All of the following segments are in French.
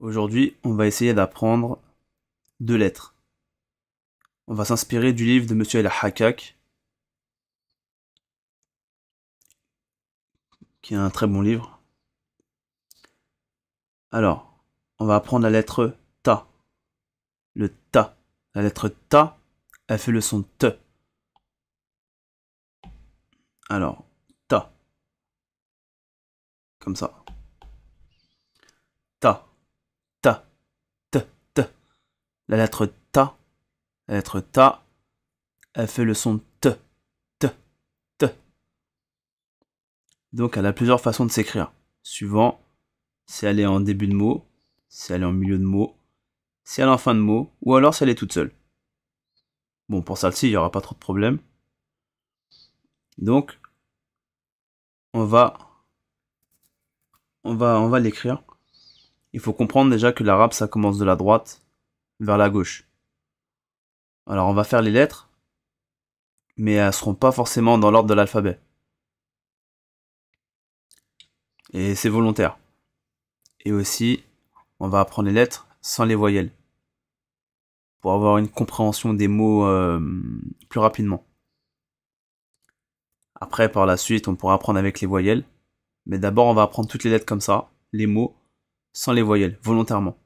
Aujourd'hui, on va essayer d'apprendre deux lettres. On va s'inspirer du livre de Monsieur El-Hakak, qui est un très bon livre. Alors, on va apprendre la lettre Ta. Le Ta. La lettre Ta, elle fait le son T. Alors, Ta. Comme ça. Ta. Ta. T. T. La lettre Ta. La lettre Ta, elle fait le son T. T. T. Donc, elle a plusieurs façons de s'écrire. Suivant si elle est en début de mot, si elle est en milieu de mot, si elle est en fin de mot, ou alors si elle est toute seule. Bon, pour celle-ci, il n'y aura pas trop de problème. Donc, on va, on va l'écrire. Il faut comprendre déjà que l'arabe, ça commence de la droite vers la gauche. Alors, on va faire les lettres, mais elles seront pas forcément dans l'ordre de l'alphabet. Et c'est volontaire. Et aussi, on va apprendre les lettres sans les voyelles, pour avoir une compréhension des mots plus rapidement. Après, par la suite, on pourra apprendre avec les voyelles. Mais d'abord, on va apprendre toutes les lettres comme ça, les mots, sans les voyelles, volontairement.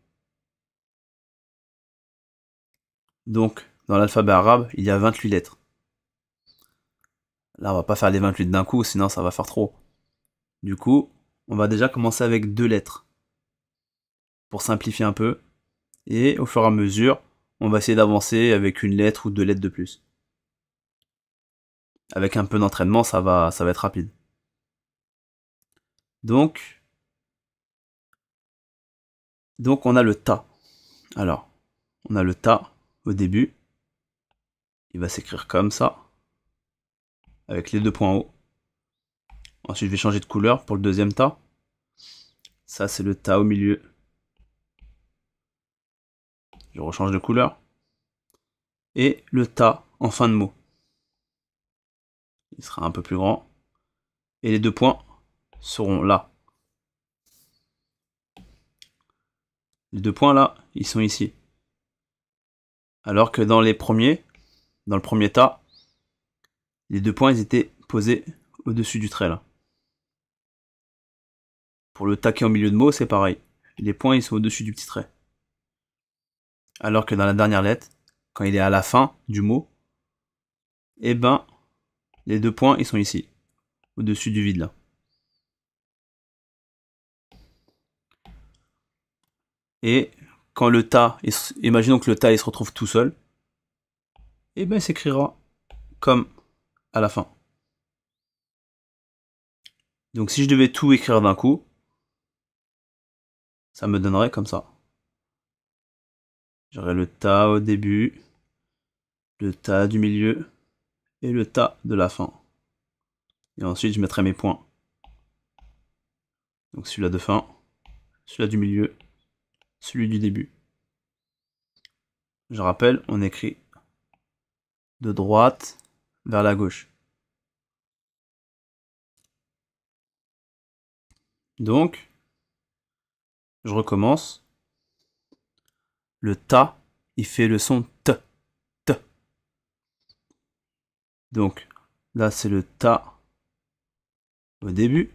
Donc, dans l'alphabet arabe, il y a 28 lettres. Là, on va pas faire les 28 d'un coup, sinon ça va faire trop. Du coup, on va déjà commencer avec deux lettres, pour simplifier un peu. Et au fur et à mesure, on va essayer d'avancer avec une lettre ou deux lettres de plus. Avec un peu d'entraînement, ça va être rapide. Donc on a le ta. Alors, on a le ta au début. Il va s'écrire comme ça, avec les deux points hauts. Ensuite, je vais changer de couleur pour le deuxième ta. Ça, c'est le ta au milieu. Je rechange de couleur. Et le ta en fin de mot. Il sera un peu plus grand. Et les deux points seront là. Les deux points là, ils sont ici. Alors que dans le premier tas, les deux points ils étaient posés au-dessus du trait là. Pour le ta qui est au milieu de mot, c'est pareil. Les points ils sont au-dessus du petit trait. Alors que dans la dernière lettre, quand il est à la fin du mot, eh ben, les deux points ils sont ici, au-dessus du vide là. Et quand le ta, imaginons que le ta il se retrouve tout seul, eh ben il s'écrira comme à la fin. Donc si je devais tout écrire d'un coup, ça me donnerait comme ça. J'aurais le ta au début, le ta du milieu et le ta de la fin. Et ensuite je mettrai mes points. Donc celui-là de fin, celui-là du milieu, celui du début. Je rappelle, on écrit de droite vers la gauche. Donc, je recommence. Le ta, il fait le son t, t. Donc, là, c'est le ta au début,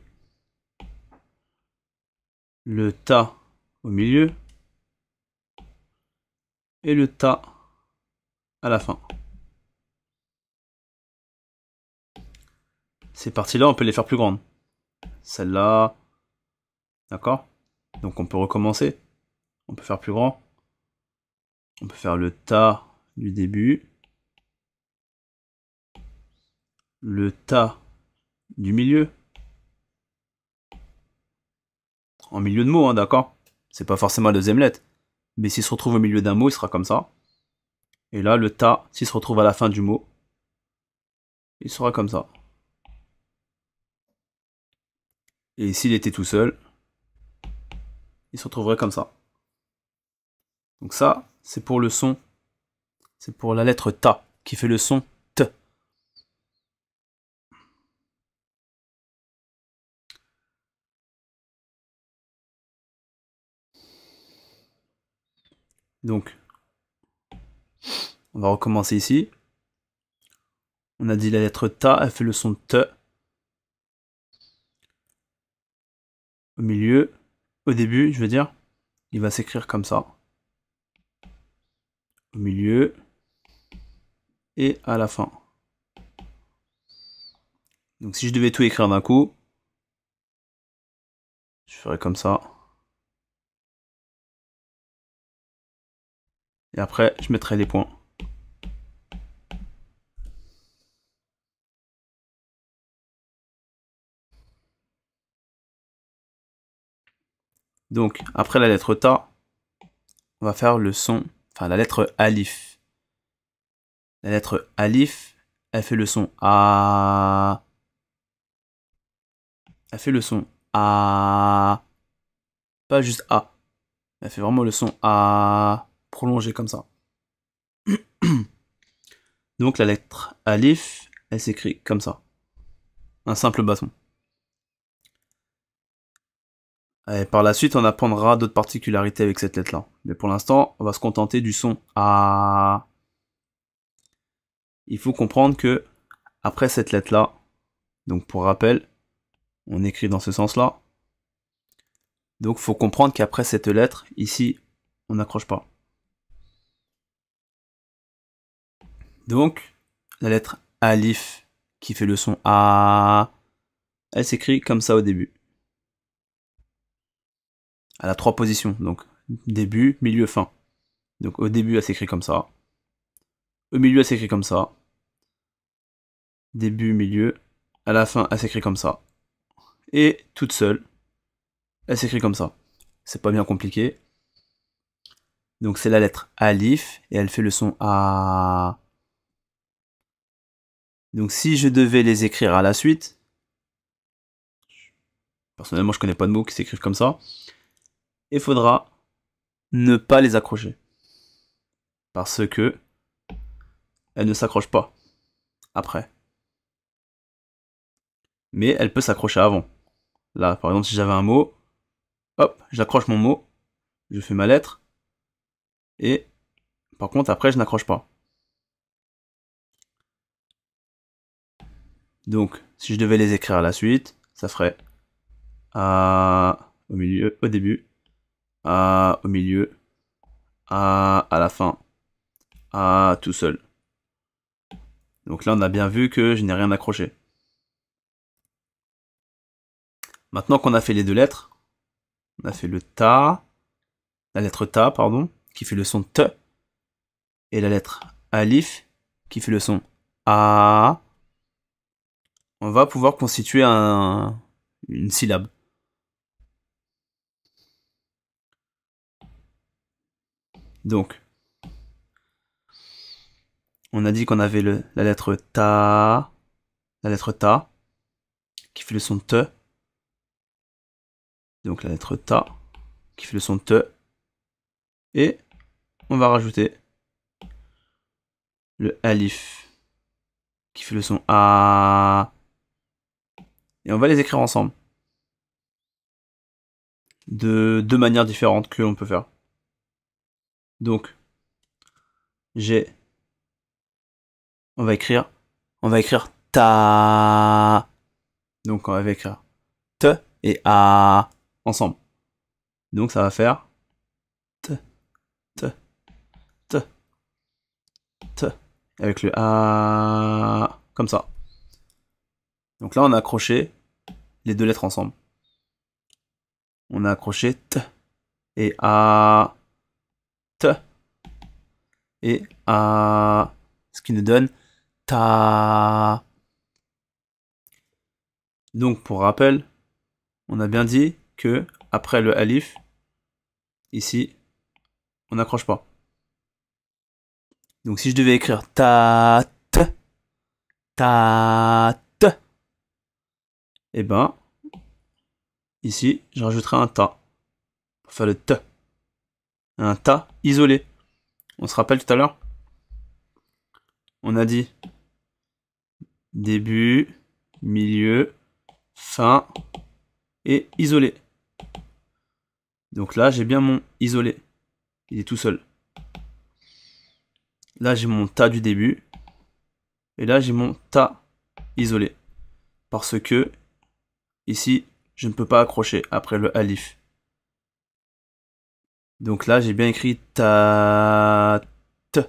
le ta au milieu et le ta à la fin. Ces parties-là, on peut les faire plus grandes. Celle-là, d'accord? Donc, on peut recommencer. On peut faire plus grand. On peut faire le ta du début, le ta du milieu, en milieu de mot, hein, d'accord? C'est pas forcément la deuxième lettre. Mais s'il se retrouve au milieu d'un mot, il sera comme ça. Et là, le ta, s'il se retrouve à la fin du mot, il sera comme ça. Et s'il était tout seul, il se retrouverait comme ça. Donc ça, c'est pour le son, c'est pour la lettre ta, qui fait le son t. Donc, on va recommencer ici. On a dit la lettre ta, elle fait le son te. Au milieu, au début, je veux dire, il va s'écrire comme ça. Au milieu et à la fin. Donc si je devais tout écrire d'un coup, je ferais comme ça. Et après, je mettrai les points. Donc, après la lettre ta, on va faire le son, enfin la lettre alif. La lettre alif, elle fait le son a. Elle fait le son a. Pas juste a. Elle fait vraiment le son a prolongé comme ça. Donc la lettre alif, elle s'écrit comme ça. Un simple bâton. Et par la suite, on apprendra d'autres particularités avec cette lettre-là. Mais pour l'instant, on va se contenter du son A. Il faut comprendre que, après cette lettre-là, donc pour rappel, on écrit dans ce sens-là. Donc il faut comprendre qu'après cette lettre, ici, on n'accroche pas. Donc, la lettre Alif, qui fait le son A, elle s'écrit comme ça au début. Elle a 3 positions, donc début, milieu, fin. Donc au début, elle s'écrit comme ça. Au milieu, elle s'écrit comme ça. Début, milieu. À la fin, elle s'écrit comme ça. Et toute seule, elle s'écrit comme ça. C'est pas bien compliqué. Donc c'est la lettre Alif et elle fait le son A. Donc si je devais les écrire à la suite, personnellement je connais pas de mots qui s'écrivent comme ça, il faudra ne pas les accrocher. Parce que elle ne s'accroche pas après. Mais elle peut s'accrocher avant. Là, par exemple, si j'avais un mot, hop, j'accroche mon mot, je fais ma lettre, et par contre après je n'accroche pas. Donc, si je devais les écrire à la suite, ça ferait A au milieu, au début, A au milieu, A à la fin, A tout seul. Donc là, on a bien vu que je n'ai rien accroché. Maintenant qu'on a fait les deux lettres, on a fait le ta, la lettre ta, pardon, qui fait le son te, et la lettre alif, qui fait le son a. On va pouvoir constituer une syllabe. Donc, on a dit qu'on avait la lettre ta, qui fait le son te. Donc la lettre ta, qui fait le son te. Et on va rajouter le alif, qui fait le son a. Et on va les écrire ensemble. De deux manières différentes que l'on peut faire. Donc, on va écrire ta. Donc on va écrire te et a ensemble. Donc ça va faire te, te, te, te. Avec le a comme ça. Donc là on a accroché les deux lettres ensemble. On a accroché te et a, te et a, ce qui nous donne ta. Donc pour rappel, on a bien dit que après le alif, ici, on n'accroche pas. Donc si je devais écrire ta, et ben, ici, je rajouterai un ta pour faire le te. Un ta isolé. On se rappelle tout à l'heure? On a dit début, milieu, fin et isolé. Donc là, j'ai bien mon isolé. Il est tout seul. là j'ai mon ta du début. Et là j'ai mon ta isolé. Parce que ici, je ne peux pas accrocher après le alif. Donc là j'ai bien écrit ta t.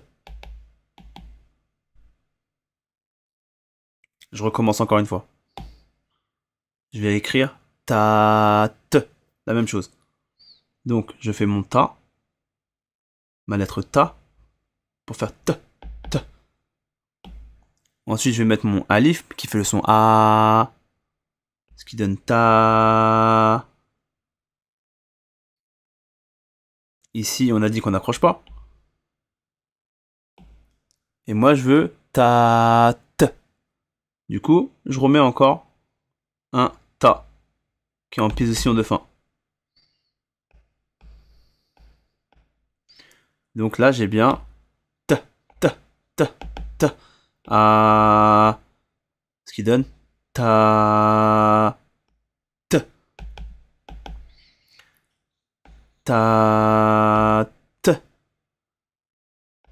Je recommence encore une fois. Je vais écrire ta t. La même chose. Donc je fais mon ta. Ma lettre ta. Pour faire t. T. Ensuite je vais mettre mon alif qui fait le son a. Ce qui donne ta. Ici on a dit qu'on n'accroche pas. Et moi je veux ta t. Du coup je remets encore un ta qui est en position de fin. Donc là j'ai bien t, t, t, t, a, ce qui donne ta, t, ta, t,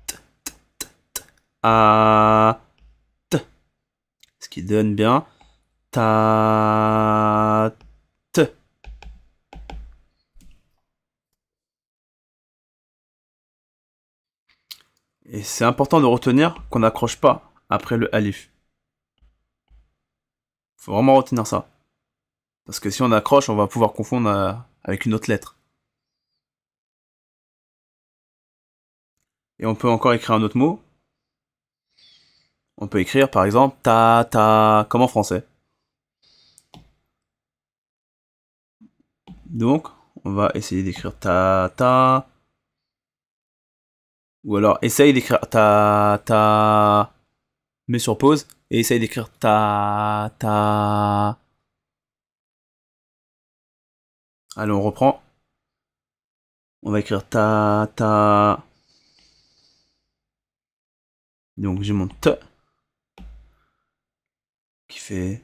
t, t, t, t, a, t, ce qui donne bien ta, t. Et c'est important de retenir qu'on n'accroche pas après le alif. Faut vraiment retenir ça. Parce que si on accroche, on va pouvoir confondre avec une autre lettre. Et on peut encore écrire un autre mot. On peut écrire par exemple ta, ta, comme en français. Donc, on va essayer d'écrire ta, ta. Ou alors, essaye d'écrire ta, ta. Mets sur pause. Et essaye d'écrire ta, ta. Allez, on reprend. On va écrire ta, ta. Donc, j'ai mon te. Qui fait.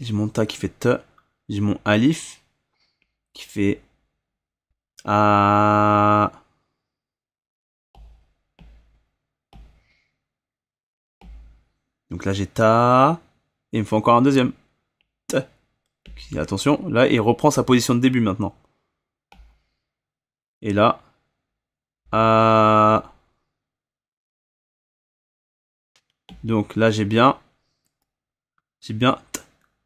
J'ai mon ta qui fait te. J'ai mon alif. Qui fait. A. Donc là, j'ai ta. Et il me faut encore un deuxième. Te. Attention, là, il reprend sa position de début maintenant. Et là, A. Donc là, j'ai bien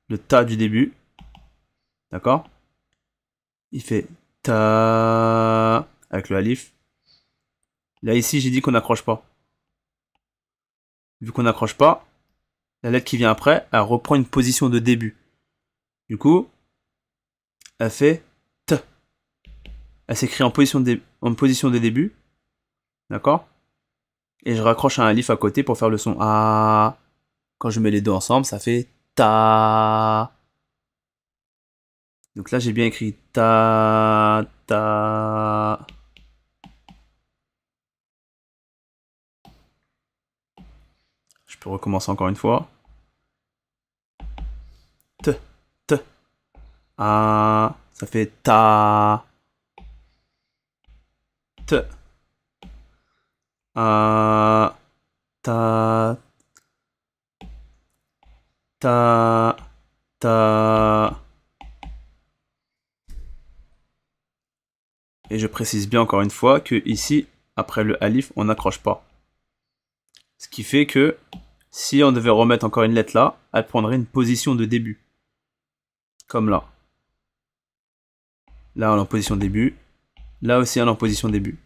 le ta du début. D'accord? Il fait ta avec le alif. Là, ici, j'ai dit qu'on n'accroche pas. Vu qu'on n'accroche pas, la lettre qui vient après, elle reprend une position de début. Du coup, elle fait t. Elle s'écrit en position de début. D'accord? Et je raccroche un alif à côté pour faire le son A. Quand je mets les deux ensemble, ça fait ta. Donc là, j'ai bien écrit ta, ta. Je peux recommencer encore une fois. T, t. A. Ça fait ta. T. A. Ta. Ta. Ta. Et je précise bien encore une fois que ici, après le alif, on n'accroche pas. Ce qui fait que si on devait remettre encore une lettre là, elle prendrait une position de début. Comme là. Là, on est en position de début. Là aussi, on est en position de début.